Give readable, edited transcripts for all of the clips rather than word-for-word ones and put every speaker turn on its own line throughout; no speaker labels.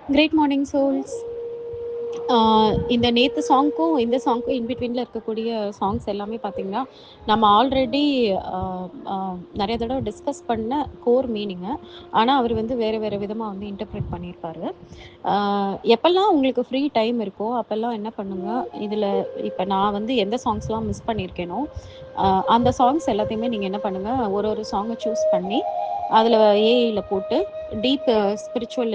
Great morning souls. இந்த நேத்து சாங்க்கும், இந்த சாங்க்கும் இன் பிட்வீன்ல இருக்கக்கூடிய சாங்ஸ் எல்லாமே பார்த்தீங்கன்னா, நம்ம ஆல்ரெடி அ அ நெறைய தடவ டிஸ்கஸ் பண்ண கோர் மீனிங்கு. ஆனா, அவரு வந்து வேற வேற விதமா வந்து இன்டர்பிரெட் பண்ணியிருப்பாரு. அ எப்பல்லாம் உங்களுக்கு ஃப்ரீ டைம் இருக்கோ, அப்பல்லாம் என்ன பண்ணுங்க, இதுல இப்ப நான் வந்து எந்த சாங்ஸ்லாம் மிஸ் பண்ணியிருக்கேனோ, அ அந்த சாங்ஸ் எல்லாத்தையுமே நீங்க என்ன பண்ணுங்க, ஒரு ஒரு சாங்க சூஸ் பண்ணி, அதுல ஏஐல போட்டு டீப் ஸ்பிரிச்சுவல்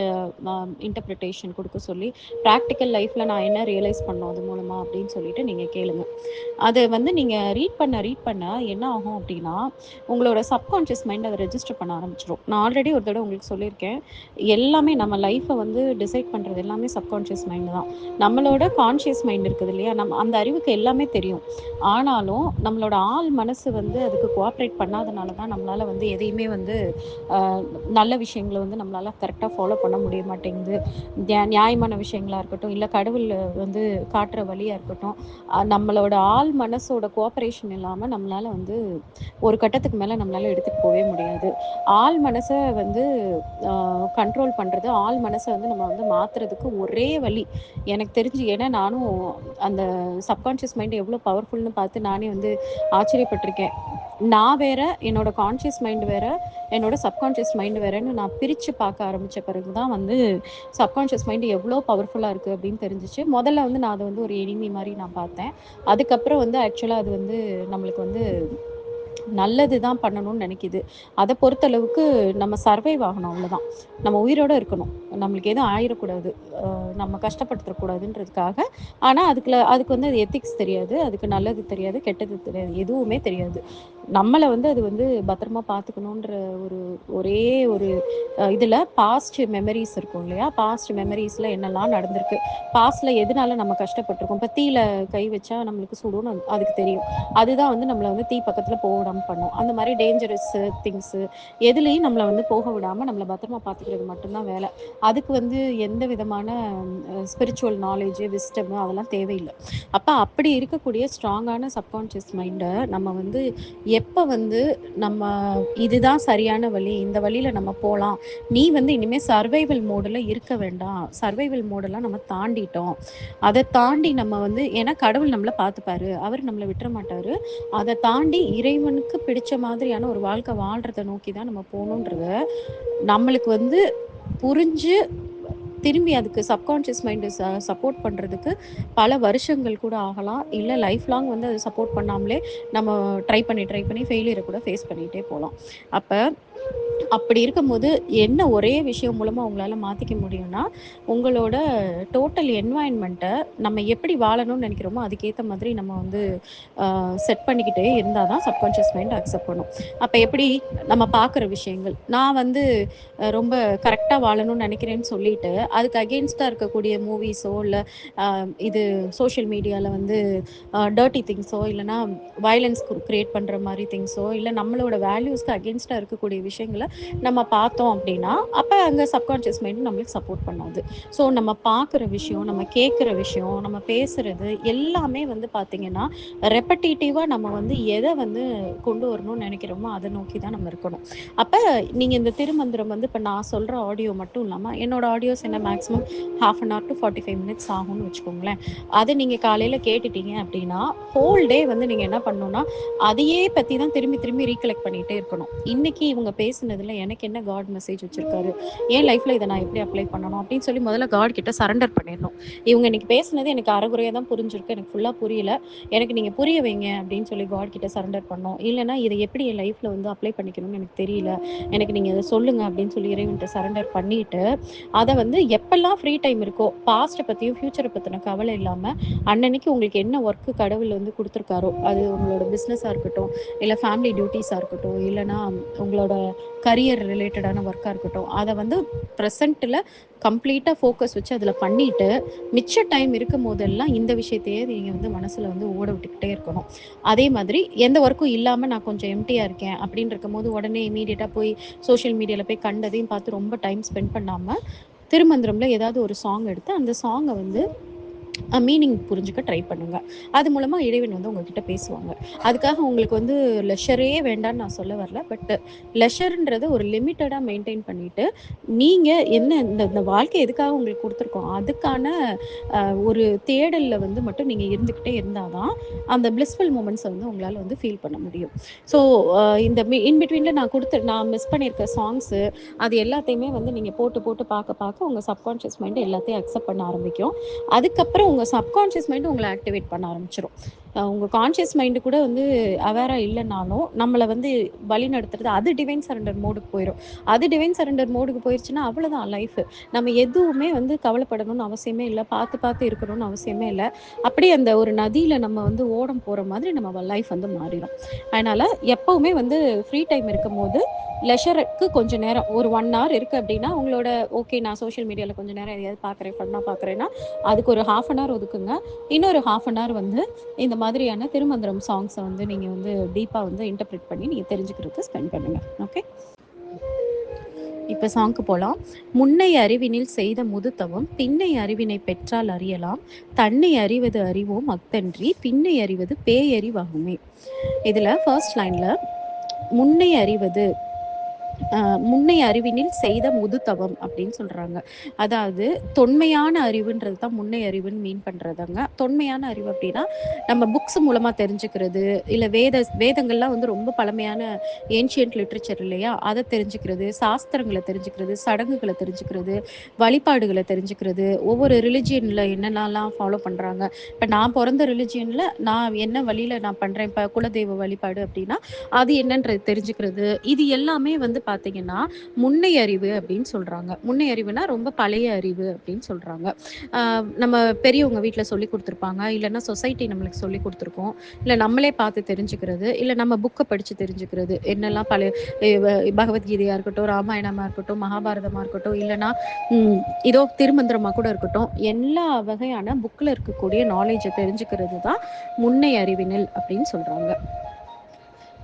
இன்டர்பிரிட்டேஷன் குடுக்க சொல்லி, பிராக்டிகல் லைஃப்ல நான் என்ன ரியலைஸ் பண்ணோம் அது மூலமா அப்படின்னு சொல்லிட்டு நீங்க கேளுங்க. அது வந்து நீங்க ரீட் பண்ண என்ன ஆகும் அப்படின்னா, உங்களோட சப்கான்ஷியஸ் மைண்ட் அத ரெஜிஸ்டர் பண்ண ஆரம்பிச்சுரும். நான் ஆல்ரெடி ஒரு தடவ உங்களுக்கு சொல்லியிருக்கேன். எல்லாமே நம்ம லைஃப்ப வந்து டிசைட் பண்றது எல்லாமே சப்கான்ஷியஸ் மைண்ட் தான். நம்மளோட கான்ஷியஸ் மைண்ட் இருக்குது இல்லையா? அந்த அறிவுக்கு எல்லாமே தெரியும். ஆனாலும் நம்மளோட ஆழ் மனசு வந்து அதுக்கு கோஆப்பரேட் பண்ணாதனால தான் நம்மளால வந்து எதையுமே வந்து அ நல்ல விஷயங்கள வந்து நம்மளால கரெக்ட்டா ஃபாலோ பண்ண முடிய மாட்டேங்குது. நியாயமான விஷயங்களா இருக்கட்டும், இல்ல கடவுள் வந்து காட்டுற வழியா இருக்கட்டும், நம்மளோட ஆழ் மனசோட கோஆப்பரேஷன் இல்லாம நம்மளால வந்து ஒரு கட்டத்துக்கு மேல நம்மளால எடுத்துட்டு போவே முடியாது. ஆழ் மனச வந்து கண்ட்ரோல் பண்றது, ஆழ் மனச வந்து நம்ம வந்து மாத்துறதுக்கு ஒரே வழி எனக்கு தெரிஞ்சு ஏன்னா நானும் அந்த சப்கான்ஷியஸ் மைண்ட் எவ்வளோ பவர்ஃபுல்னு பார்த்து நானே வந்து ஆச்சரியப்பட்டுருக்கேன். நான் வேற, என்னோட கான்ஷியஸ் மைண்ட் வேற, என்னோட சப்கான்ஷியஸ் மைண்ட் வேறன்னு நான் பிரிச்சு பார்க்க ஆரம்பிச்ச பிறகு தான் வந்து சப்கான்ஷியஸ் மைண்ட் எவ்வளோ பவர்ஃபுல்லா இருக்கு அப்படின்னு தெரிஞ்சுச்சு. முதல்ல வந்து நான் அத வந்து ஒரு எனிமி மாரி நான் பார்த்தேன். அதுக்கப்புறம் வந்து ஆக்சுவலா அது வந்து நம்மளுக்கு வந்து நல்லது தான் பண்ணணும்னு நினைக்குது. அத பொறுத்தளவுக்கு நம்ம சர்வைவ் ஆகணும் அவ்வளோதான். நம்ம உயிரோட இருக்கணும். நம்மளுக்கு எதுவும் ஆயிறக்கூடாது. நம்ம கஷ்டப்படுத்தக்கூடாதுன்றதுக்காக. ஆனா, அதுக்கு வந்து அது எத்திக்ஸ் தெரியாது. அதுக்கு நல்லது தெரியாது, கெட்டது தெரியாது. எதுவுமே தெரியாது. நம்மள வந்து அது வந்து பத்திரமா பார்த்துக்கணுன்ற ஒரு ஒரே ஒரு இதுல பாஸ்ட் மெமரீஸ் இருக்கும் இல்லையா? பாஸ்ட் மெமரீஸ்ல என்னலாம் நடந்திருக்கு? பாஸ்ட்ல எதனால நம்ம கஷ்டப்பட்டுருக்கோம்? இப்ப தீயில கை வச்சா நம்மளுக்கு சுடும்னு அதுக்கு தெரியும். அதுதான் வந்து நம்மள வந்து தீ பக்கத்துல போக விடாம பண்ணும். அந்த மாரி டேஞ்சரஸ் திங்ஸு எதுலயும் நம்மள வந்து போக விடாம நம்மள பத்திரமா பார்த்துக்கிறது மட்டும் தான் வேல. அதுக்கு வந்து எந்த விதமான ஸ்பிரிச்சுவல் நாலேட்ஜ், விஸ்டம் அதெல்லாம் தேவையில்ல. அப்படி இருக்கக்கூடிய ஸ்ட்ராங்கான சப்கான்ஷியஸ் மைண்ட நம்ம வந்து எப்ப வந்து நம்ம இதுதான் சரியான வழி, இந்த வழியில நம்ம போலாம். நீ வந்து இனிமே சர்வைவல் மோடுல இருக்க வேண்டாம். சர்வைவல் மோடெல்லாம் நம்ம தாண்டிட்டோம். அத தாண்டி நம்ம வந்து ஏன்னா கடவுள் நம்மள பார்த்துப்பாரு. அவர் நம்மள விட்டுற மாட்டாரு. அத தாண்டி இறைவனுக்கு பிடிச்ச மாதிரியான ஒரு வாழ்க்கை வாழ்றத நோக்கி தான் நம்ம போணுன்றத, நம்மளுக்கு வந்து புரிஞ்சு திரும்பி அதுக்கு சப்கான்ஷியஸ் மைண்ட் சப்போர்ட் பண்றதுக்கு பல வருஷங்கள் கூட ஆகலாம். இல்ல லைஃப் லாங் வந்து அது சப்போர்ட் பண்ணாமலே நம்ம ட்ரை பண்ணி ஃபெயிலியர கூட ஃபேஸ் பண்ணிட்டே போலாம். அப்ப அப்படி இருக்கும்போது என்ன ஒரே விஷயம் மூலமா உங்களால மாத்திக்க முடியும்னா, உங்களோட டோட்டல் என்வாயன்மென்ட்ட நம்ம எப்படி வாழணும்னு நெனைக்கிறோமோ, அதுக்கேத்த மாதிரி நம்ம வந்து செட் பண்ணிக்கிட்டே இருந்தா தான் சப்கான்ஷியஸ் மைண்ட் அக்செப்ட் பண்ணும். அப்ப எப்படி நம்ம பார்க்குற விஷயங்கள், நான் வந்து ரொம்ப கரெக்ட்டா வாழணும்னு நெனைக்கிறேன்னு சொல்லிட்டு, அதுக்கு அகெயின்ஸ்ட்டா இருக்கக்கூடிய மூவிஸோ, இல்ல இது சோஷியல் மீடியால வந்து டர்ட்டி திங்ஸோ, இல்லன்னா வயலன்ஸ் கிரியேட் பண்ற மாரி திங்ஸோ, இல்ல நம்மளோட வேல்யூஸ்க்கு அகெயின்ஸ்ட்டா இருக்கக்கூடிய விஷயங்கள நம்ம பார்த்தோம் அப்படின்னா, அப்ப அங்க சப்கான்ஷியஸ் மைண்ட் நம்மளுக்கு சப்போர்ட் பண்ணாது. ஸோ நம்ம பார்க்குற விஷயம், நம்ம கேட்குற விஷயம், நம்ம பேசுறது எல்லாமே வந்து பார்த்தீங்கன்னா, ரெப்படேட்டிவா நம்ம வந்து எத வந்து கொண்டு வரணும்னு நெனைக்கிறோமோ, அத நோக்கி தான் நம்ம இருக்கணும். அப்ப நீங்க இந்த திருமந்திரம் வந்து இப்ப நான் சொல்ற ஆடியோ மட்டும் இல்லாம, என்னோட ஆடியோஸ் என்ன maximum 1/2 an hour to 45 minutes ஆகும்னு வச்சுக்கோங்களேன். அத நீங்க காலையில கேட்டுட்டீங்க அப்படின்னா, ஹோல் டே வந்து நீங்க என்ன பண்ணணும்னா, அதையே பத்தி தான் திரும்பி திரும்பி ரீகலெக்ட் பண்ணிட்டே இருக்கணும். இன்னைக்கு இவங்க பேசுனதுல எனக்கு என்ன காட் மெசேஜ் வச்சிருக்காரு? என் லைஃப்ல இத நான் எப்படி அப்ளை பண்ணணும்? அப்படின்னு சொல்லி முதல்ல காட் கிட்ட சரண்டர் பண்ணிறணும். இவங்க இன்னைக்கு பேசுனது எனக்கு அரைகுறையா தான் புரிஞ்சிருக்கு. எனக்கு ஃபுல்லா புரியல. எனக்கு நீங்க புரிய வைங்க அப்படின்னு சொல்லி காட் கிட்ட சரண்டர் பண்ணோம். இல்லன்னா இத எப்படி என் லைஃப்ல வந்து அப்ளை பண்ணிக்கணும்னு எனக்கு தெரியல. எனக்கு நீங்க இத சொல்லுங்க அப்படின்னு சொல்லி இறைவன்ட்ட சரண்டர் பண்ணிட்டு, அத வந்து எப்பல்லாம் ஃப்ரீ டைம் இருக்கோ, பாஸ்ட்ட பத்தியும், ஃபியூச்சர பத்தின கவலை இல்லாம, அன்னன்னைக்கு உங்களுக்கு என்ன ஒர்க் கடவுள் வந்து குடுத்துருக்காரோ, அது உங்களோட பிசினஸா இருக்கட்டும், இல்ல ஃபேமிலி டியூட்டீஸா இருக்கட்டும், இல்லன்னா உங்களோட கரியர் ரிலேட்டடான ஒர்க்கா இருக்கட்டும், அத வந்து பிரசன்ட்ல கம்ப்ளீட்டா ஃபோக்கஸ் வச்சு அதுல பண்ணிட்டு, மிச்ச டைம் இருக்கும்போதெல்லாம் இந்த விஷயத்தையே நீங்க வந்து மனசுல வந்து ஓட விட்டுக்கிட்டே இருக்கணும். அதே மாதிரி எந்த ஒர்க்கும் இல்லாம நான் கொஞ்சம் எம்ப்டியா இருக்கேன் அப்படின்னு இருக்கும்போது, உடனே இம்மீடியட்டா போய் சோஷியல் மீடியால போய் கண்டதையும் பார்த்து ரொம்ப டைம் ஸ்பெண்ட் பண்ணாம, திருமந்திரம்ல ஏதாவது ஒரு சாங் எடுத்து, அந்த சாங்க வந்து மீனிங் புரிஞ்சுக்க ட்ரை பண்ணுங்க. அது மூலமா இறைவன் வந்து உங்ககிட்ட பேசுவாங்க. அதுக்காக உங்களுக்கு வந்து லெஷரே வேண்டான்னு நான் சொல்ல வரல. பட் லெஷர்ன்றது ஒரு லிமிட்டடா மெயின்டெயின் பண்ணிட்டு, நீங்க என்ன இந்த இந்த வாழ்க்கை எதுக்காக உங்களுக்கு குடுத்துருக்கோம், அதுக்கான ஒரு தேடல்ல வந்து மட்டும் நீங்க இருந்துகிட்டே இருந்தா தான், அந்த பிளிஸ்ஃபுல் மொமெண்ட்ஸ வந்து உங்களால வந்து ஃபீல் பண்ண முடியும். ஸோ இந்த இன் பிட்வீன்ல நான் மிஸ் பண்ணியிருக்க சாங்ஸு, அது எல்லாத்தையுமே வந்து நீங்க போட்டு போட்டு பார்க்க பார்க்க உங்க சப்கான்ஷியஸ் மைண்ட் எல்லாத்தையும் அக்செப்ட் பண்ண ஆரம்பிக்கும். அதுக்கப்புறம் உங்க சப்கான்ஷியஸ் மைண்ட் உங்கள ஆக்டிவேட் பண்ண ஆரம்பிச்சுரும். உங்க கான்ஷியஸ் மைண்ட் கூட வந்து அவேரா இல்லனாலும், நம்மள வந்து வழிநடத்துறது அது டிவைன் சரண்டர் மோடுக்கு போயிரும். அது டிவைன் சரண்டர் மோடுக்கு போயிருச்சுன்னா, அவ்வளோதான் லைஃப். நம்ம எதுவுமே வந்து கவலைப்படணும்னு அவசியமே இல்ல. பார்த்து பார்த்து இருக்கணும்னு அவசியமே இல்ல. அப்படியே அந்த ஒரு நதியில நம்ம வந்து ஓடம் போற மாதிரி நம்ம லைஃப் வந்து மாறிடும். அதனால எப்பவுமே வந்து ஃப்ரீ டைம் இருக்கும்போது, லெஷருக்கு கொஞ்சம் நேரம் ஒரு 1 ஹவர் இருக்கு அப்படின்னா, உங்களோட ஓகே நான் சோஷியல் மீடியால கொஞ்சம் நேரம் எதையாவது பார்க்குறேன், ஃபன்னா பார்க்குறேன்னா, அதுக்கு ஒரு 1/2 அன் ஹவர் ஒதுக்குங்க. இன்னொரு 1/2 அன் ஹவர் வந்து இந்த மாதிரியான திருமந்திரம் சாங்ஸ வந்து நீங்க வந்து டீப்பா வந்து இன்டர்பிரெட் பண்ணி நீங்க தெரிஞ்சுக்கிறதுக்கு ஸ்பெண்ட் பண்ணுங்க. ஓகே. இப்ப சாங்க்கு போலாம். முன்னை அறிவினில் செய்த முதுத்தவம் பின்னை அறிவினை பெற்றால் அறியலாம். தன்னை அறிவது அறிவோம் அஃதன்றி பின்னை அறிவது பேயறிவாகுமே. இதுல ஃபர்ஸ்ட் லைன்ல முன்னை அறிவது முன்னை அறிவினில் செய்த முதுத்தவம் அப்படின்னு சொல்றாங்க. அதாவது தொன்மையான அறிவுன்றது தான் முன்னை அறிவுன்னு மீன் பண்றதுங்க. தொன்மையான அறிவு அப்படின்னா நம்ம புக்ஸ் மூலமா தெரிஞ்சுக்கிறது, இல்ல வேதங்கள்லாம் வந்து ரொம்ப பழமையான ஏன்ஷியன்ட் லிட்ரேச்சர் இல்லையா, அதை தெரிஞ்சுக்கிறது, சாஸ்திரங்களை தெரிஞ்சுக்கிறது, சடங்குகளை தெரிஞ்சுக்கிறது, வழிபாடுகளை தெரிஞ்சுக்கிறது, ஒவ்வொரு ரிலிஜியன்ல என்னென்னலாம் ஃபாலோ பண்றாங்க. இப்போ நான் பிறந்த ரிலிஜியன்ல நான் என்ன வழியில நான் பண்றேன், இப்போ குலதெய்வ வழிபாடு அப்படின்னா அது என்னன்றது தெரிஞ்சுக்கிறது, இது எல்லாமே வந்து பார்த்தீங்கன்னா முன்னை அறிவு அப்படின்னு சொல்றாங்க. முன்னை அறிவுனா ரொம்ப பழைய அறிவு அப்படின்னு சொல்றாங்க. நம்ம பெரியவங்க வீட்ல சொல்லிக் குடுத்துருப்பாங்க, இல்லைன்னா சொசைட்டி நம்மளுக்கு சொல்லிக் குடுத்துருக்கோம், இல்லை நம்மளே பார்த்து தெரிஞ்சுக்கிறது, இல்லை நம்ம புக்கை படித்து தெரிஞ்சுக்கிறது. என்னெல்லாம் பழைய பகவத்கீதையா இருக்கட்டும், ராமாயணமா இருக்கட்டும், மகாபாரதமா இருக்கட்டும், இல்லைன்னா இதோ திருமந்திரமா கூட இருக்கட்டும், எல்லா வகையான புக்கில் இருக்கக்கூடிய நாலேஜை தெரிஞ்சுக்கிறது தான் முன்னை அறிவினல் அப்படின்னு சொல்றாங்க.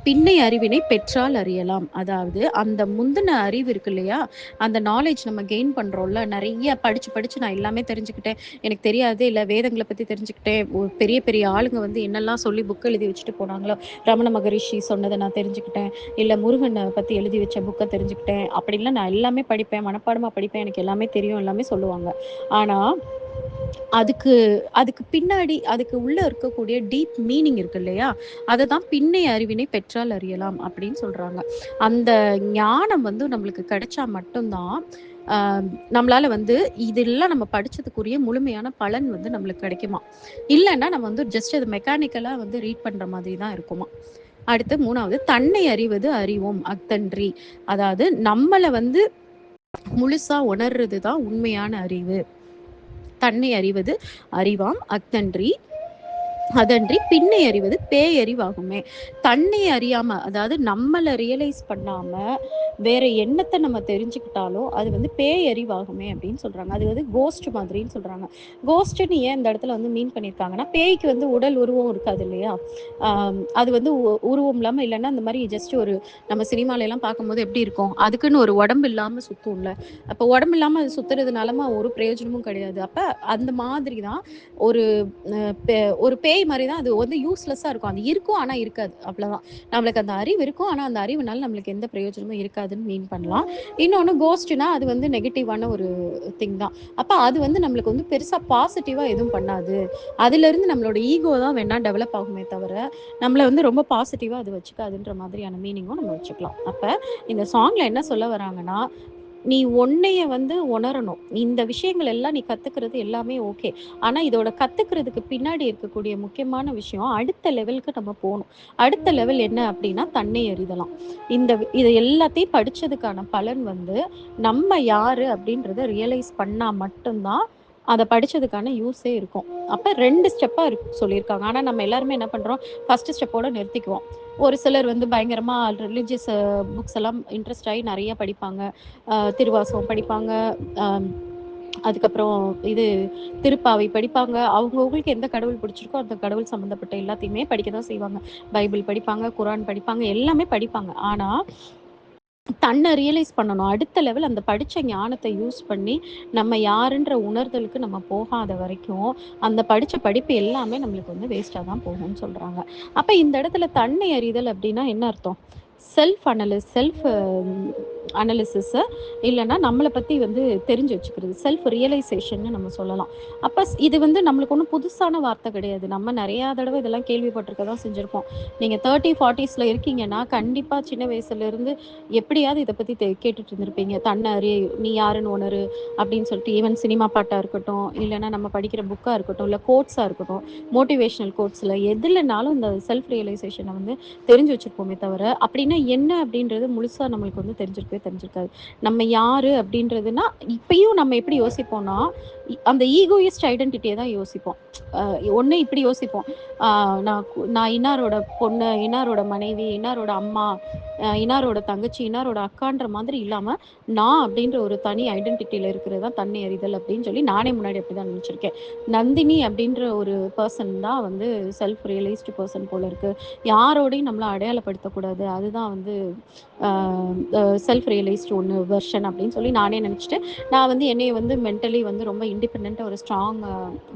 பின்னை அறிவினை பெற்றால் அறியலாம். அதாவது அந்த முந்தின அறிவு இருக்கு இல்லையா, அந்த நாலேஜ் நம்ம கெயின் பண்றோம்ல, நிறைய படிச்சு படிச்சு நான் எல்லாமே தெரிஞ்சுக்கிட்டேன், எனக்கு தெரியாதே இல்லை வேதங்களை பத்தி தெரிஞ்சுக்கிட்டேன், பெரிய பெரிய ஆளுங்க வந்து என்னெல்லாம் சொல்லி புக் எழுதி வச்சுட்டு போனாங்களோ, ரமண மகரிஷி சொன்னதை நான் தெரிஞ்சுக்கிட்டேன், இல்லை முருகனை பத்தி எழுதி வச்ச புக்கை தெரிஞ்சுக்கிட்டேன் அப்படின்லாம் நான் எல்லாமே படிப்பேன், மனப்பாடமா படிப்பேன், எனக்கு எல்லாமே தெரியும் எல்லாமே சொல்லுவாங்க. ஆனா அதுக்கு அதுக்கு பின்னாடி அதுக்கு உள்ள இருக்கக்கூடிய டீப் மீனிங் இருக்கு இல்லையா, அதை தான் பின்னை அறிவினை பெற்றால் அறியலாம் அப்படின்னு சொல்றாங்க. அந்த ஞானம் வந்து நம்மளுக்கு கிடைச்சா மட்டும்தான் நம்மளால வந்து இதெல்லாம் நம்ம படிச்சதுக்குரிய முழுமையான பலன் வந்து நம்மளுக்கு கிடைக்குமா. இல்லைன்னா நம்ம வந்து ஜஸ்ட் அது மெக்கானிக்கலா வந்து ரீட் பண்ற மாதிரி தான் இருக்குமா. அடுத்து 3வது தன்னை அறிவது அறிவோம் அஃதன்றி. அதாவது நம்மளை வந்து முழுசா உணர்றது தான் உண்மையான அறிவு. தன்னை அறிவது அறிவாம் அஃதன்றி அதன்றி பின்னை அறிவது பேயறிவாகுமே. தன்னை அறியாம, அதாவது நம்மளை ரியலைஸ் பண்ணாம வேற என்னத்தை நம்ம தெரிஞ்சுக்கிட்டாலும் அது வந்து பேயறிவாகுமே அப்படின்னு சொல்றாங்க. அது வந்து கோஸ்ட் மாதிரின்னு சொல்றாங்க. கோஸ்ட்னு ஏன் இந்த இடத்துல வந்து மீன் பண்ணியிருக்காங்கன்னா, பேய்க்கு வந்து உடல் உருவம் இருக்காது இல்லையா, அது வந்து உருவம் இல்லாம இல்லைன்னா அந்த மாதிரி ஜஸ்ட் ஒரு நம்ம சினிமால எல்லாம் பார்க்கும்போது எப்படி இருக்கும், அதுக்குன்னு ஒரு உடம்பு இல்லாம சுத்தும்ல, அப்போ உடம்பு இல்லாம அது சுத்துறதுனாலமா ஒரு பிரயோஜனமும் கிடையாது. அப்ப அந்த மாதிரி தான் ஒரு ஒரு பேய் மாதிரி தான் அது வந்து யூஸ்லெஸ்ஸாக இருக்கும். அது இருக்கும் ஆனால் இருக்காது, அவ்வளோதான். நம்மளுக்கு அந்த அறிவு இருக்கும் ஆனால் அந்த அறிவுனால நம்மளுக்கு எந்த பிரயோஜனமும் இருக்காதுன்னு மீன் பண்ணலாம். இன்னொன்று கோஸ்ட்னா அது வந்து நெகட்டிவான ஒரு திங் தான். அப்போ அது வந்து நம்மளுக்கு வந்து பெருசாக பாசிட்டிவாக எதுவும் பண்ணாது. அதுலேருந்து நம்மளோட ஈகோ தான் வேணா டெவலப் ஆகுமே தவிர நம்மளை வந்து ரொம்ப பாசிட்டிவாக அது வச்சுக்காதுன்ற மாதிரியான மீனிங்கும் நம்ம வச்சுக்கலாம். அப்போ இந்த சாங்ல என்ன சொல்ல வராங்கன்னா, நீ உன்னைய வந்து உணரணும். இந்த விஷயங்கள் எல்லாம் நீ கத்துக்கிறது எல்லாமே ஓகே. ஆனா இதோட கத்துக்கிறதுக்கு பின்னாடி இருக்கக்கூடிய முக்கியமான விஷயம், அடுத்த லெவலுக்கு நம்ம போணும். அடுத்த லெவல் என்ன அப்படின்னா, தன்னை அறிதலாம். இது எல்லாத்தையும் படிச்சதுக்கான பலன் வந்து, நம்ம யாரு அப்படின்றத ரியலைஸ் பண்ணா மட்டும் தான், அத படிச்சதுக்கான யூஸே இருக்கும். அப்ப 2 ஸ்டெப்பா சொல்லியிருக்காங்க. ஆனா நம்ம எல்லாருமே என்ன பண்றோம், ஃபர்ஸ்ட் ஸ்டெப்போட நிறுத்திக்குவோம். ஒரு சிலர் வந்து பயங்கரமா ரிலிஜியஸ் புக்ஸ் எல்லாம் இன்ட்ரெஸ்ட் ஆயி நெறைய படிப்பாங்க. திருவாசகம் படிப்பாங்க. அ அதுக்கப்புறம் இது திருப்பாவை படிப்பாங்க. அவங்கவங்களுக்கு எந்த கடவுள் பிடிச்சிருக்கோ, அந்த கடவுள் சம்மந்தப்பட்ட எல்லாத்தையுமே படிக்க தான் செய்வாங்க. பைபிள் படிப்பாங்க, குரான் படிப்பாங்க, எல்லாமே படிப்பாங்க. ஆனா தன்னை ரியலைஸ் பண்ணணும். அடுத்த லெவல் அந்த படிச்ச ஞானத்த யூஸ் பண்ணி, நம்ம யாருன்ற உணர்தலுக்கு நம்ம போகாத வரைக்கும், அந்த படிச்ச படிப்பு எல்லாமே நம்மளுக்கு வந்து வேஸ்ட்டா தான் போகும்னு சொல்றாங்க. அப்ப இந்த இடத்துல தன்னை அறிதல் அப்டின்னா என்ன அர்த்தம்? செல்ஃப் அனலிசிஸ் இல்லன்னா நம்மள பத்தி வந்து தெரிஞ்சு வச்சுக்கிறது. செல்ஃப் ரியலைசேஷன்னு நம்ம சொல்லலாம். அப்ப இது வந்து நம்மளுக்கு ஒண்ணும் புதுசான வார்த்தை கிடையாது. நம்ம நெறையா தடவ இதெல்லாம் கேள்விப்பட்டுருக்க தான் செஞ்சிருப்போம். நீங்க 30, 40ஸ்ல இருக்கீங்கன்னா, கண்டிப்பா சின்ன வயசுலேருந்து எப்படியாவது இத பத்தி கேட்டுட்டு இருந்திருப்பீங்க. "தன்ன அறி, நீ யாருன்னு உணரு" அப்படின்னு சொல்லிட்டு ஈவன் சினிமா பாட்டா இருக்கட்டும், இல்லன்னா நம்ம படிக்கிற புக்கா இருக்கட்டும், இல்ல கோட்ஸா இருக்கட்டும், மோட்டிவேஷனல் கோட்ஸ்ல எதுலனாலும் இந்த செல்ஃப் ரியலைசேஷன வந்து தெரிஞ்சு வச்சிருப்போமே தவிர, அப்படின்னா என்ன அப்படின்றது முழுசா நம்மளுக்கு வந்து தெரிஞ்சிருக்காது. நம்ம யாரு அப்படின்றதுன்னா, இப்பயும் நம்ம எப்படி யோசிப்போம்னா, அந்த ஈகோயிஸ்ட் ஐடென்டிட்டிய தான் யோசிப்போம். அ ஒண்ணு இப்படி யோசிப்போம். அ நான் இன்னாரோட பொண்ணு, இன்னாரோட மனைவி, இன்னாரோட அம்மா, இன்னாரோட தங்கச்சி, இன்னாரோட அக்கான்ற மாதிரி இல்லாம, நான் அப்படின்ற ஒரு தனி ஐடென்டிட்டில இருக்கிறது தான் தன்னை அறிதல் அப்படின்னு சொல்லி நானே முன்னாடி அப்படிதான் நினைச்சிருக்கேன். நந்தினி அப்படின்ற ஒரு பெர்சன் தான் வந்து செல்ஃப் ரியலைஸ்டு பெர்சன் போல இருக்கு. யாரோடையும் நம்மள அடையாளப்படுத்தக்கூடாது. அதுதான் வந்து அ செல்ஃப் ரியலைஸ்டு ஒண்ணு வெர்ஷன் அப்படின்னு சொல்லி நானே நினைச்சுட்டு, நான் வந்து என்னைய வந்து மென்டலி வந்து ரொம்ப இண்டிபெண்டன்ட்டா ஒரு ஸ்ட்ராங்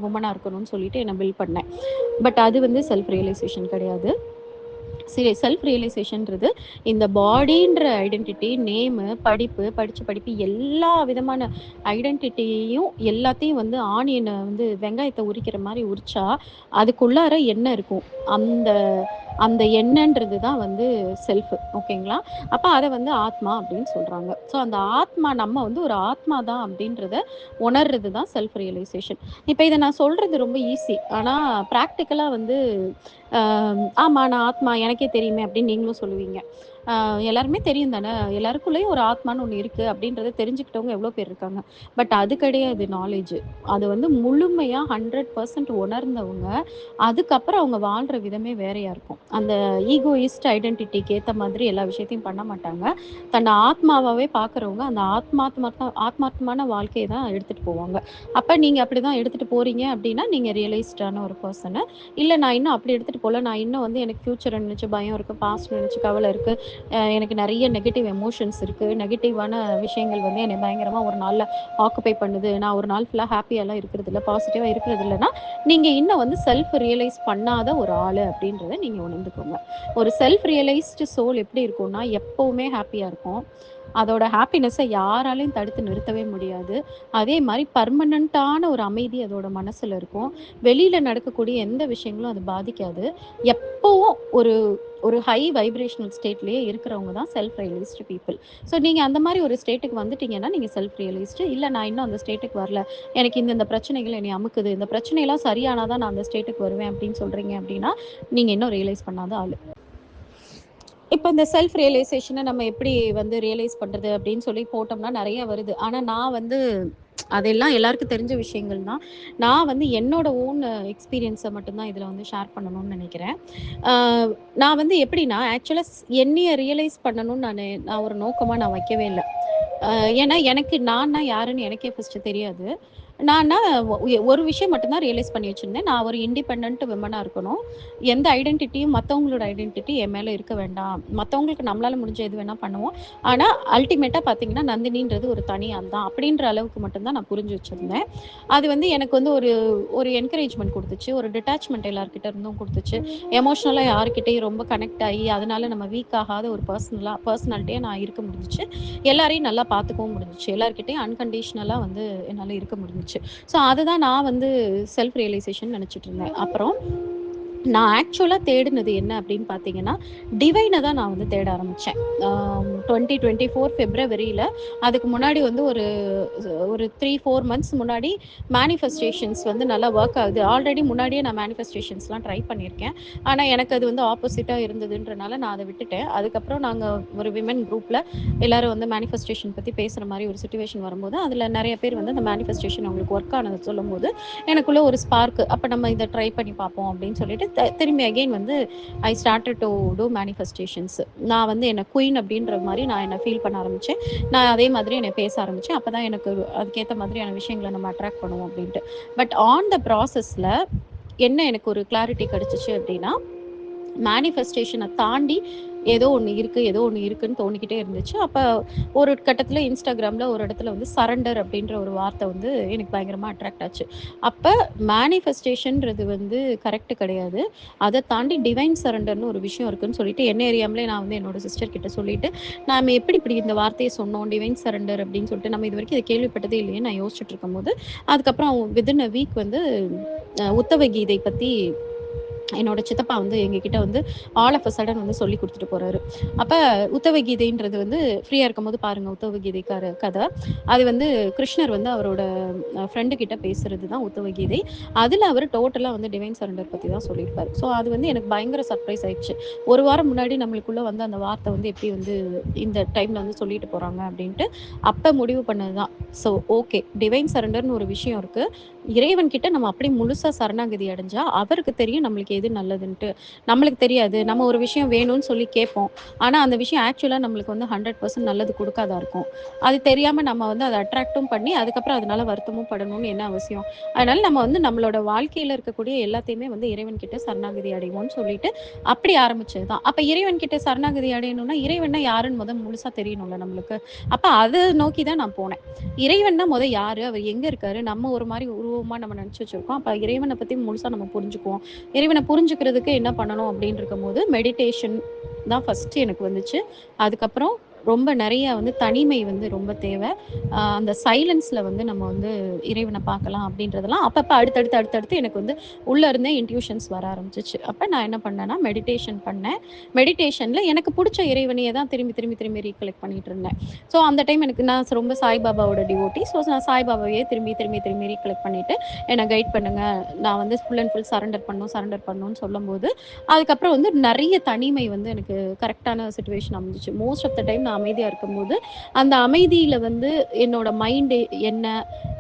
வுமனா இருக்கணும்னு சொல்லிட்டு என்ன பில்ட் பண்ணேன். பட் அது வந்து செல்ஃப் ரியலைசேஷன் கிடையாது. சரி, செல்ஃப் ரியலைசேஷன்றது இந்த பாடின்ற ஐடென்டிட்டி, நேமு, படிப்பு, படிச்ச படிப்பு எல்லா விதமான ஐடென்டிட்டியையும் எல்லாத்தையும் வந்து ஆனியன வந்து வெங்காயத்த உரிக்கிற மாரி உரிச்சா, அதுக்குள்ளார என்ன இருக்கும்? அந்த அந்த எண்ணன்றது தான் வந்து செல்ஃப். ஓகேங்களா? அப்ப அத வந்து ஆத்மா அப்படின்னு சொல்றாங்க. ஸோ அந்த ஆத்மா நம்ம வந்து ஒரு ஆத்மா தான் அப்படின்றத உணர்றது தான் செல்ஃப் ரியலைசேஷன். இப்ப இத நான் சொல்றது ரொம்ப ஈஸி. ஆனா பிராக்டிகலா வந்து அ ஆமா நான் ஆத்மா எனக்கே தெரியுமே அப்படின்னு நீங்களும் சொல்லுவீங்க. எல்லாருமே தெரியும் தானே! எல்லாருக்குள்ளயும் ஒரு ஆத்மான்னு ஒண்ணு இருக்கு அப்படின்றத தெரிஞ்சுக்கிட்டவங்க எவ்வளோ பேர் இருக்காங்க. பட் அது கிடையாது நாலேட்ஜ். அது வந்து முழுமையா 100% உணர்ந்தவங்க, அதுக்கப்புறம் அவங்க வாழ்ற விதமே வேறையா இருக்கும். அந்த ஈகோயிஸ்ட் ஐடென்டிட்டிக்கு ஏத்த மாதிரி எல்லா விஷயத்தையும் பண்ண மாட்டாங்க. தன்னை ஆத்மாவாவே பார்க்குறவங்க, அந்த ஆத்மார்த்தமான வாழ்க்கைய தான் எடுத்துட்டு போவாங்க. அப்ப நீங்க அப்படிதான் எடுத்துட்டு போறீங்க அப்படின்னா, நீங்க ரியலைஸ்டான ஒரு பெர்சனு. இல்ல நான் இன்னும் அப்படி எடுத்துட்டு போல. நான் இன்னும் வந்து எனக்கு ஃப்யூச்சர நினைச்சு பயம் இருக்கு, பாஸ்ட் நினைச்சு கவலை இருக்கு. எனக்கு நெறைய நெகட்டிவ் எமோஷன்ஸ் இருக்கு. நெகட்டிவான விஷயங்கள் வந்து என்னை பயங்கரமா ஒரு நாள்ல ஆக்குபை பண்ணுது. நான் ஒரு நாள் ஃபுல்லா ஹேப்பியாலாம் இருக்கிறதில்ல, பாசிட்டிவா இருக்கிறதில்லன்னா, நீங்க இன்னும் வந்து செல்ஃப் ரியலைஸ் பண்ணாத ஒரு ஆளு அப்படின்றத நீங்க உணர்ந்துக்கோங்க. ஒரு செல்ஃப் ரியலைஸ்டு சோல் எப்படி இருக்கும்னா, எப்பவுமே ஹேப்பியா இருக்கும். அதோட ஹேப்பினஸ யாராலயும் தடுத்து நிறுத்தவே முடியாது. அதே மாரி பெர்மனன்ட்டான ஒரு அமைதி அதோட மனசுல இருக்கும். வெளியில நடக்கக்கூடிய எந்த விஷயங்களும் அது பாதிக்காது. எப்பவும் ஒரு ஒரு ஹை வைப்ரேஷனல் ஸ்டேட்லயே இருக்கிறவங்க தான் செல்ஃப் ரியலைஸ்டு பீப்பிள். ஸோ நீங்க அந்த மாரி ஒரு ஸ்டேட்டுக்கு வந்துட்டீங்கன்னா, நீங்க செல்ஃப் ரியலைஸ்டு. இல்ல நான் இன்னும் அந்த ஸ்டேட்டுக்கு வரல. எனக்கு இந்த பிரச்சனைகள் என்னைய அமுக்குது. இந்த பிரச்சனையெல்லாம் சரியானா தான் நான் அந்த ஸ்டேட்டுக்கு வருவேன் அப்படின்னு சொல்றீங்க அப்படின்னா, நீங்க இன்னும் ரியலைஸ் பண்ணாத ஆளு. இப்ப இந்த செல்ஃப் ரியலைசேஷன நம்ம எப்படி வந்து ரியலைஸ் பண்றது அப்படின்னு சொல்லி போட்டோம்னா நெறைய வருது. ஆனா நான் வந்து அதெல்லாம் எல்லாருக்கும் தெரிஞ்ச விஷயங்கள் தான். நான் வந்து என்னோட ஓன் எக்ஸ்பீரியன்ஸ மட்டும் தான் இதுல வந்து ஷேர் பண்ணணும்னு நெனைக்கிறேன். ஆ நான் வந்து எப்படின்னா, ஆக்சுவலா என்னைய ரியலைஸ் பண்ணணும்னு நான் ஒரு நோக்கமா நான் வைக்கவே இல்ல. அ ஏன்னா, எனக்கு நான்னா யாருன்னு எனக்கே ஃபர்ஸ்ட்டு தெரியாது. நான்னா ஒரு விஷயம் மட்டும் தான் ரியலைஸ் பண்ணி வச்சிருந்தேன். நான் ஒரு இண்டிபெண்டன்ட் விமனா இருக்கணும். எந்த ஐடென்டிட்டியும் மத்தவங்களோட ஐடென்டிட்டி என் மேல இருக்க வேண்டாம். மத்தவங்களுக்கு நம்மளால முடிஞ்ச எது வேணா பண்ணுவோம். ஆனா, அல்டிமேட்டா பார்த்தீங்கன்னா, நந்தினின்றது ஒரு தனி ஆள் தான். அப்படின்ற அளவுக்கு மட்டும் தான் நான் புரிஞ்சு வச்சிருந்தேன். அது வந்து எனக்கு வந்து ஒரு ஒரு என்கரேஜ்மென்ட் குடுத்துச்சு. ஒரு டிட்டாச்மென்ட் எல்லார்கிட்ட இருந்தும் குடுத்துச்சு. எமோஷனலா யார்கிட்டயும் ரொம்ப கனெக்ட் ஆயி, அதனால நம்ம வீக் ஆகாத ஒரு பர்சனாலிட்டியா நான் இருக்க முடிஞ்சுச்சு. எல்லாரையும் நல்லா பார்த்துக்கவும் முடிஞ்சுச்சு. எல்லார்கிட்டயும் அன்கண்டிஷனலா வந்து என்னால இருக்க முடிஞ்சுச்சு. ஸோ அதுதான் நான் வந்து செல்ஃப் ரியலைசேஷன் நெனச்சுட்டு இருந்தேன். அப்புறம் நான் ஆக்சுவலா தேடுனது என்ன அப்படின்னு பார்த்தீங்கன்னா, டிவைன தான் நான் வந்து தேட ஆரம்பிச்சேன். 2024 பிப்ரவரியில அதுக்கு முன்னாடி வந்து ஒரு 3, 4 மந்த்ஸ் முன்னாடி மேனிஃபெஸ்டேஷன்ஸ் வந்து நல்லா வொர்க் ஆகுது. ஆல்ரெடி முன்னாடியே நான் மேனிஃபெஸ்டேஷன்ஸ்லாம் ட்ரை பண்ணியிருக்கேன். ஆனா, எனக்கு அது வந்து ஆப்போசிட்டா இருந்ததுன்றனால நான் அத விட்டுட்டேன். அதுக்கப்புறம் நாங்க ஒரு விமென் குரூப்ல எல்லாரும் வந்து மேனிஃபெஸ்டேஷன் பத்தி பேசுற மாரி ஒரு சிச்சுவேஷன் வரும்போது, அதுல நெறைய பேர் வந்து அந்த மேனிஃபெஸ்டேஷன் அவங்களுக்கு ஒர்க் ஆனத சொல்லும்போது, எனக்குள்ள ஒரு ஸ்பார்க் அப்ப நம்ம இத ட்ரை பண்ணி பார்ப்போம் அப்படின்னு சொல்லிட்டு, திரும்பி அகைன் வந்து ஐ ஸ்டார்ட்டட் டூ டூ மேனிஃபெஸ்டேஷன்ஸ். நான் வந்து என்ன குயின் அப்படின்ற மாரி நான் என்ன ஃபீல் பண்ண ஆரம்பிச்சேன். நான் அதே மாதிரி என்னை பேச ஆரம்பிச்சேன். அப்பதான் எனக்கு அதுக்கேத்த மாதிரியான விஷயங்கள நம்ம அட்ராக்ட் பண்ணுவோம் அப்படின்ட்டு. பட் ஆன் த ப்ராசஸ்ல என்ன எனக்கு ஒரு கிளாரிட்டி கிடைச்சுச்சு அப்படின்னா, மேனிஃபெஸ்டேஷன தாண்டி ஏதோ ஒண்ணு இருக்கு, ஏதோ ஒண்ணு இருக்குன்னு தோணிக்கிட்டே இருந்துச்சு. அப்ப ஒரு கட்டத்துல Instagramல ஒரு இடத்துல வந்து சரண்டர் அப்படின்ற ஒரு வார்த்தை வந்து எனக்கு பயங்கரமா அட்ராக்ட் ஆச்சு. அப்ப மேனிஃபெஸ்டேஷன்றது வந்து கரெக்ட் கிடையாது. அத தாண்டி டிவைன் சரண்டர்ன்னு ஒரு விஷயம் இருக்குன்னு சொல்லிட்டு, என்ன அறியாமலே நான் வந்து என்னோட சிஸ்டர் கிட்ட சொல்லிட்டு, நாம எப்படி இப்படி இந்த வார்த்தைய சொன்னோம், டிவைன் சரண்டர் அப்படின்னு சொல்லிட்டு, நம்ம இதுவரைக்கும் இத கேள்விப்பட்டதே இல்லையேன்னு நான் யோசிச்சுட்டு இருக்கும்போது, அதுக்கப்புறம் வித்தின் அ வீக் வந்து உத்தவ கீதை பத்தி என்னோட சித்தப்பா வந்து எங்ககிட்ட வந்து ஆல் ஆஃப் அ சடன் வந்து சொல்லி கொடுத்துட்டு போறாரு. அப்ப உத்தவ கீதைன்றது வந்து ஃப்ரீயா இருக்கும்போது பாருங்க உத்தவ கீதை கதை. அது வந்து கிருஷ்ணர் வந்து அவரோட ஃப்ரெண்டு கிட்ட பேசுறது தான் உத்தவ கீதை. அதுல அவர் டோட்டலா வந்து டிவைன் சரண்டர் பத்தி தான் சொல்லியிருப்பாரு. ஸோ அது வந்து எனக்கு பயங்கர சர்ப்ரைஸ் ஆயிடுச்சு. ஒரு வாரம் முன்னாடி நம்மளுக்குள்ள வந்து அந்த வார்த்தை வந்து எப்படி வந்து இந்த டைம்ல வந்து சொல்லிட்டு போறாங்க அப்படின்ட்டு அப்ப முடிவு பண்ணதுதான். ஸோ ஓகே, டிவைன் சரண்டர்னு ஒரு விஷயம் இருக்கு. இறைவன் கிட்ட நம்ம அப்படி முழுசா சரணாகதி அடைஞ்சா அவருக்கு தெரியும் நம்மளுக்கு எது நல்லதுன்ட்டு. நம்மளுக்கு தெரியாது. நம்ம ஒரு விஷயம் வேணும்னு சொல்லி கேட்போம். ஆனா அந்த விஷயம் ஆக்சுவலா நம்மளுக்கு வந்து 100% நல்லது குடுக்காதா இருக்கும். அது தெரியாம நம்ம வந்து அத அட்ராக்ட்டும் பண்ணி, அதுக்கப்புறம் அதனால வருத்தமும் படணும்னு என்ன அவசியம்? அதனால நம்ம வந்து நம்மளோட வாழ்க்கையில இருக்கக்கூடிய எல்லாத்தையுமே வந்து இறைவன் கிட்ட சரணாகதி அடைவோம்னு சொல்லிட்டு, அப்படி ஆரம்பிச்சது தான். அப்ப இறைவன் கிட்ட சரணாகதி அடையணும்னா, இறைவன்னா யாருன்னு முழுசா தெரியணும்ல நம்மளுக்கு. அப்ப அத நோக்கி தான் நான் போனேன். இறைவன்னா யாரு? அவர் எங்க இருக்காரு? நம்ம ஒரு மாரி உருவமா நம்ம நெனச்சு வச்சிருக்கோம். அப்ப இறைவன பத்தி முழுசா நம்ம புரிஞ்சுக்குவோம். இறைவன புரிஞ்சுக்கிறதுக்கு என்ன பண்ணணும் அப்படின்னு இருக்கும்போது, மெடிடேஷன் தான் ஃபர்ஸ்ட்டு எனக்கு வந்துச்சு. அதுக்கப்புறம் ரொம்ப நெறைய வந்து தனிமை வந்து ரொம்ப தேவ. அந்த சைலன்ஸ்ல வந்து நம்ம வந்து இறைவன பார்க்கலாம் அப்படின்றதெல்லாம் அப்பப்ப அடுத்தடுத்து எனக்கு வந்து உள்ள இருந்தே இன்ட்யூஷன்ஸ் வர ஆரம்பிச்சுச்சு. அப்ப நான் என்ன பண்ணேன்னா, மெடிடேஷன் பண்ணேன். மெடிடேஷன்ல எனக்கு புடிச்ச இறைவனையே தான் திரும்பி, திரும்பி, திரும்பி ரீகலெக்ட் பண்ணிட்டு இருந்தேன். ஸோ அந்த டைம் எனக்கு நான் ரொம்ப சாய்பாபாவோட டிவோட்டி. ஸோ நான் சாய்பாபாவையே திரும்பி, திரும்பி, திரும்பி ரீகலெக்ட் பண்ணிட்டு, என்ன கைட் பண்ணுங்க. நான் வந்து ஃபுல் அண்ட் ஃபுல் சரண்டர் பண்ணணும்னு சொல்லும்போது, அதுக்கப்புறம் வந்து நெறைய தனிமை வந்து எனக்கு கரெக்ட்டான சிச்சுவேஷன் அமைஞ்சுச்சு. மோஸ்ட் ஆஃப் த டைம் நான் அமைதியா இருக்கும்போது, அந்த அமைதியில வந்து என்னோட மைண்ட் என்ன,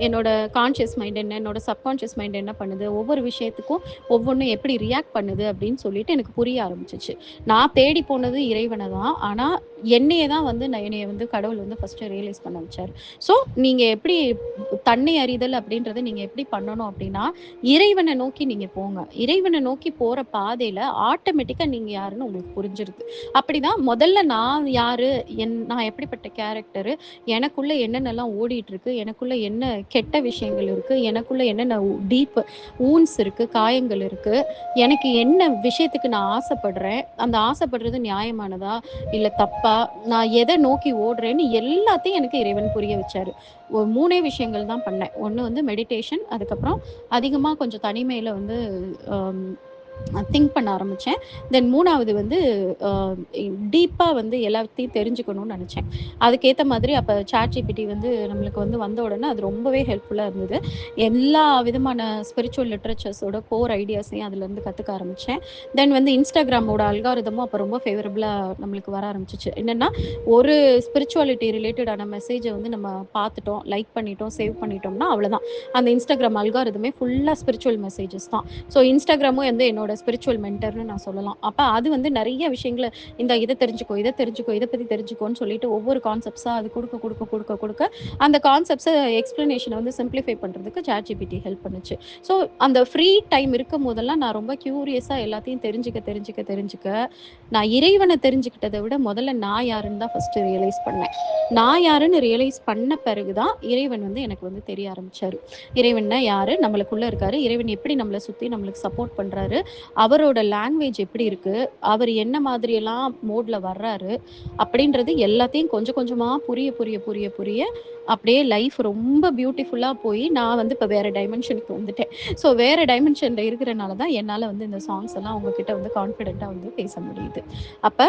என்னோட கான்ஷியஸ் மைண்ட் என்ன, என்னோட சப்கான்ஷியஸ் மைண்ட் என்ன பண்ணுது, ஒவ்வொரு விஷயத்துக்கும் ஒவ்வொன்னும் எப்படி ரியாக்ட் பண்ணுது அப்படின்னு சொல்லிட்டு எனக்கு புரிய ஆரம்பிச்சுச்சு. நான் தேடி போனது இறைவன தான். ஆனா என்னைய தான் வந்து என்னைய வந்து கடவுள் வந்து ஃபர்ஸ்ட்டு ரியலைஸ் பண்ண வச்சாரு. ஸோ நீங்க எப்படி தன்னை அறிதல் அப்படின்றத நீங்க எப்படி பண்ணணும் அப்படின்னா, இறைவன நோக்கி நீங்க போங்க. இறைவன நோக்கி போற பாதையில ஆட்டோமேட்டிக்கா நீங்க யாருன்னு உங்களுக்கு புரிஞ்சிருது. அப்படிதான் முதல்ல நான் யாரு, நான் எப்படிப்பட்ட கேரக்டரு, எனக்குள்ள என்னென்னலாம் ஓடிட்டு இருக்கு, எனக்குள்ள என்ன கெட்ட விஷயங்கள் இருக்கு, எனக்குள்ள என்னென்ன டீப் வூண்ட்ஸ் இருக்கு, காயங்கள் இருக்கு, எனக்கு என்ன விஷயத்துக்கு நான் ஆசைப்படுறேன், அந்த ஆசைப்படுறது நியாயமானதா, இல்ல தப்பா, நான் எத நோக்கி ஓடுறேன்னு எல்லாத்தையும் எனக்கு இறைவன் புரிய வச்சாரு. 3 விஷயங்கள் தான் பண்ணேன். ஒண்ணு வந்து மெடிடேஷன், அதுக்கப்புறம் அதிகமா கொஞ்சம் தனிமையில வந்து அம் திங்க் பண்ண ஆரம்பிச்சேன். தென் 3வது வந்து அ டீப்பா வந்து எல்லாத்தையும் தெரிஞ்சுக்கணும்னு நெனச்சேன். அதுக்கேத்த மாதிரி அப்ப ChatGPT வந்து நம்மளுக்கு வந்து வந்த உடனே அது ரொம்பவே ஹெல்ப்ஃபுல்லா இருந்தது. எல்லா விதமான ஸ்பிரிச்சுவல் லிட்டரேச்சர்ஸோட கோர் ஐடியாஸையும் அதுலருந்து கத்துக்க ஆரம்பிச்சேன். தென் வந்து Instagramமோட அல்காரிதமும் அப்ப ரொம்ப ஃபேவரபிளா நம்மளுக்கு வர ஆரம்பிச்சுச்சு. என்னன்னா, ஒரு ஸ்பிரிச்சுவாலிட்டி ரிலேட்டடான மெசேஜ வந்து நம்ம பார்த்துட்டோம், லைக் பண்ணிட்டோம், சேவ் பண்ணிட்டோம்னா அவ்வளதான். அந்த Instagram அல்காரிதமே ஃபுல்லா ஸ்பிரிச்சுவல் மெசேஜஸ் தான். ஸோ இன்ஸ்டாகிராமும் வந்து என்னோட ஸ்பிரிச்சுவல் மென்டர்ன்னு நான் சொல்லலாம். அப்ப அது வந்து நெறைய விஷயங்கள இத தெரிஞ்சுக்கோ, இத தெரிஞ்சுக்கோ, இத பத்தி தெரிஞ்சுக்கோன்னு சொல்லிட்டு ஒவ்வொரு கான்செப்ட்ஸா அது குடுக்க, அந்த கான்செப்ட்ஸ எக்ஸ்ப்ளனேஷன வந்து சிம்ப்ளிஃபை பண்றதுக்கு ChatGPT ஹெல்ப் பண்ணுச்சு. ஸோ அந்த ஃப்ரீ டைம் இருக்கும்போதெல்லாம் நான் ரொம்ப கியூரியஸா எல்லாத்தையும் தெரிஞ்சுக்க, நான் இறைவன தெரிஞ்சுக்கிட்டத விட முதல்ல நான் யாருன்னு தான் ஃபர்ஸ்ட்டு ரியலைஸ் பண்ணேன். நான் யாருன்னு ரியலைஸ் பண்ண பிறகு தான் இறைவன் வந்து எனக்கு வந்து தெரிய ஆரம்பிச்சாரு. இறைவன்னா யாரு? நம்மளுக்குள்ள இருக்காரு. இறைவன் எப்படி நம்மள சுத்தி நம்மளுக்கு சப்போர்ட் பண்றாரு? அவரோட லாங்குவேஜ் எப்படி இருக்கு? அவர் என்ன மாதிரியெல்லாம் மோட்ல வர்றாரு? அப்படின்றது எல்லாத்தையும் கொஞ்சம் கொஞ்சமா புரிய அப்படியே லைஃப் ரொம்ப பியூட்டிஃபுல்லா போய் நான் வந்து இப்ப வேற டைமென்ஷனுக்கு வந்துட்டேன். ஸோ வேற டைமென்ஷன்ல இருக்கிறனால தான் என்னால வந்து இந்த சாங்ஸ் எல்லாம் உங்ககிட்ட வந்து கான்ஃபிடென்ட்டா வந்து பேச முடியுது. அப்ப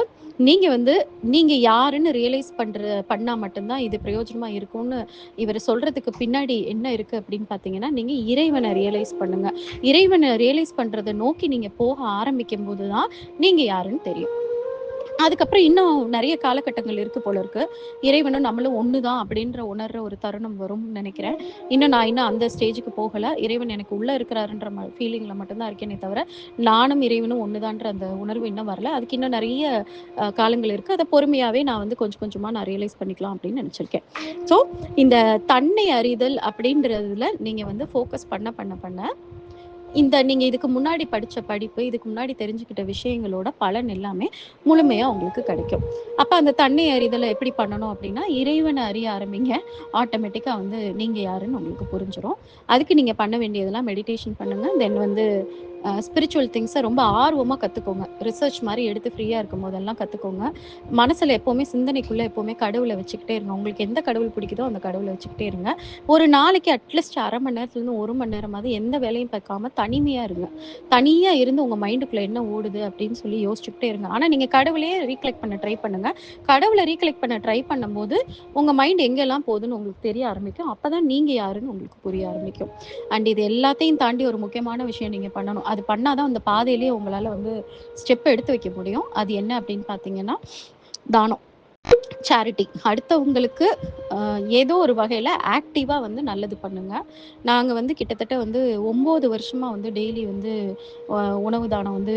நீங்க வந்து நீங்க யாருன்னு ரியலைஸ் பண்ணா மட்டும் தான் இது பிரயோஜனமா இருக்கும்னு இவரு சொல்றதுக்கு பின்னாடி என்ன இருக்கு அப்படின்னு பார்த்தீங்கன்னா, நீங்க இறைவன ரியலைஸ் பண்ணுங்க. இறைவன ரியலைஸ் பண்றத நோக்கி நீங்க போக ஆரம்பிக்கும்போது தான், நீங்க யாருன்னு தெரியும். அதுக்கப்புறம் இன்னும் நெறைய காலகட்டங்கள் இருக்கு போல இருக்கு. இறைவனும் நம்மளும் ஒண்ணு தான் அப்படின்ற உணர்ற ஒரு தருணம் வரும்னு நெனைக்கிறேன். நான் இன்னும் அந்த ஸ்டேஜுக்கு போகல. இறைவன் எனக்கு உள்ள இருக்கிறாருன்ற ஃபீலிங்ல மட்டும் தான் இருக்கேனே தவிர, நானும் இறைவனும் ஒண்ணுதான்ற அந்த உணர்வு இன்னும் வரல. அதுக்கு இன்னும் நெறைய காலங்கள் இருக்கு. அத பொறுமையாவே நான் வந்து கொஞ்சம் கொஞ்சமா நான் ரியலைஸ் பண்ணிக்கலாம் அப்படின்னு நெனச்சிருக்கேன். ஸோ இந்த தன்னை அறிதல் அப்படின்றதுல நீங்க வந்து ஃபோக்கஸ் பண்ண நீங்க இதுக்கு முன்னாடி படிச்ச படிப்பு, இதுக்கு முன்னாடி தெரிஞ்சுக்கிட்ட விஷயங்களோட பலன் எல்லாமே முழுமையா உங்களுக்கு கிடைக்கும். அப்ப அந்த தன்னை அறிதல எப்படி பண்ணணும் அப்படின்னா, இறைவன அறிய ஆரம்பிங்க. ஆட்டோமேட்டிக்கா வந்து நீங்க யாருன்னு உங்களுக்கு புரிஞ்சிரும். அதுக்கு நீங்க பண்ண வேண்டியதெல்லாம் மெடிடேஷன் பண்ணுங்க. தென் வந்து ஸ்பிரிச்சுவல் திங்ஸ ரொம்ப ஆர்வமா கத்துக்கோங்க. ரிசர்ச் மாரி எடுத்து ஃப்ரீயா இருக்கும்போதெல்லாம் கத்துக்கோங்க. மனசுல எப்பவுமே சிந்தனைக்குள்ள எப்பவுமே கடவுள வச்சுக்கிட்டே இருங்க. உங்களுக்கு எந்த கடவுள் பிடிக்குதோ அந்த கடவுள வச்சுக்கிட்டே இருங்க. ஒரு நாளைக்கு அட்லீஸ்ட் 1/2 மணி நேரத்துலருந்து 1 மணி நேரமாவது எந்த வேலையும் பார்க்காம தனிமையா இருங்க. தனியா இருந்து உங்க மைண்டுக்குள்ள என்ன ஓடுது அப்படின்னு சொல்லி யோசிச்சுக்கிட்டே இருங்க. ஆனா நீங்க கடவுளையே ரீகலெக்ட் பண்ண ட்ரை பண்ணுங்க. கடவுள ரீகலெக்ட் பண்ண ட்ரை பண்ணும்போது, உங்க மைண்ட் எங்கெல்லாம் போகுதுன்னு உங்களுக்கு தெரிய ஆரம்பிக்கும். அப்பதான் நீங்க யாருன்னு உங்களுக்கு புரிய ஆரம்பிக்கும். அண்ட் இது எல்லாத்தையும் தாண்டி ஒரு முக்கியமான விஷயம் நீங்க பண்ணணும். அது பண்ணா தான் அந்த பாதையிலேயே உங்களால வந்து ஸ்டெப் எடுத்து வைக்க முடியும். அது என்ன அப்படின்னு பார்த்தீங்கன்னா, தானம். சேரிட்டி. அடுத்தவங்களுக்கு ஏதோ ஒரு வகையில ஆக்டிவா வந்து நல்லது பண்ணுங்க. நாங்க வந்து கிட்டத்தட்ட வந்து 9 வருஷமா வந்து டெய்லி வந்து அ உணவு தானம் வந்து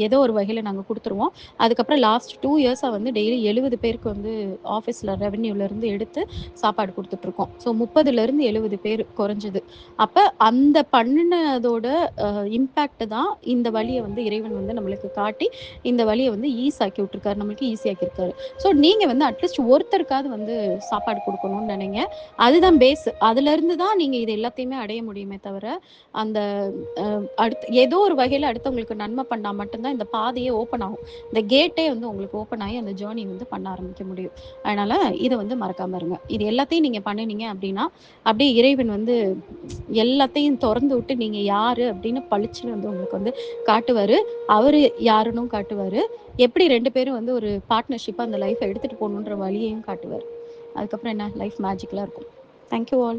ஏதோ ஒரு வகையில நாங்க குடுத்துருவோம். அதுக்கப்புறம் லாஸ்ட் 2 இயர்ஸா வந்து டெய்லி 70 பேருக்கு வந்து ஆஃபீஸ்ல ரெவென்யூலருந்து எடுத்து சாப்பாடு குடுத்துட்டுருக்கோம். ஸோ 30லருந்து 70 பேர் குறைஞ்சது. அப்ப அந்த பண்ணுனதோட அ இம்பாக்ட் தான் இந்த வழிய வந்து இறைவன் வந்து நம்மளுக்கு காட்டி, இந்த வழிய வந்து ஈஸாக்கி விட்டுருக்காரு. நம்மளுக்கு ஈஸியாக்கியிருக்காரு. ஸோ நீங்க வந்து அட்லீஸ்ட் ஒருத்தருக்காவது வந்து சாப்பாடு குடுக்கணும்னு நெனைங்க. அதுதான் பேஸ். அதுலருந்து தான் நீங்க இது எல்லாத்தையுமே அடைய முடியுமே தவிர, அந்த அடுத்து ஏதோ ஒரு வகையில அடுத்தவங்களுக்கு நன்மை பண்ணா மட்டும் தான் இந்த பாதையே ஓப்பன் ஆகும். இந்த கேட்டே வந்து உங்களுக்கு ஓப்பன் ஆயி அந்த ஜர்னி வந்து பண்ண ஆரம்பிக்க முடியும். அதனால இத வந்து மறக்காம இருங்க. இது எல்லாத்தையும் நீங்க பண்ணுனீங்க அப்டின்னா, அப்படியே இறைவன் வந்து எல்லாத்தையும் தொறந்து விட்டு நீங்க யாரு அப்படின்னு பளிச்சுன்னு வந்து உங்களுக்கு வந்து காட்டுவாரு. அவரு யாருன்னும் காட்டுவாரு. எப்படி 2 பேரும் வந்து ஒரு பார்ட்னர்ஷிப்பா அந்த லைஃப்ப எடுத்துட்டு போணுன்ற வழியையும் காட்டுவாரு. அதுக்கப்புறம் என்ன லைஃப் மேஜிக்கலா இருக்கும். Thank you all.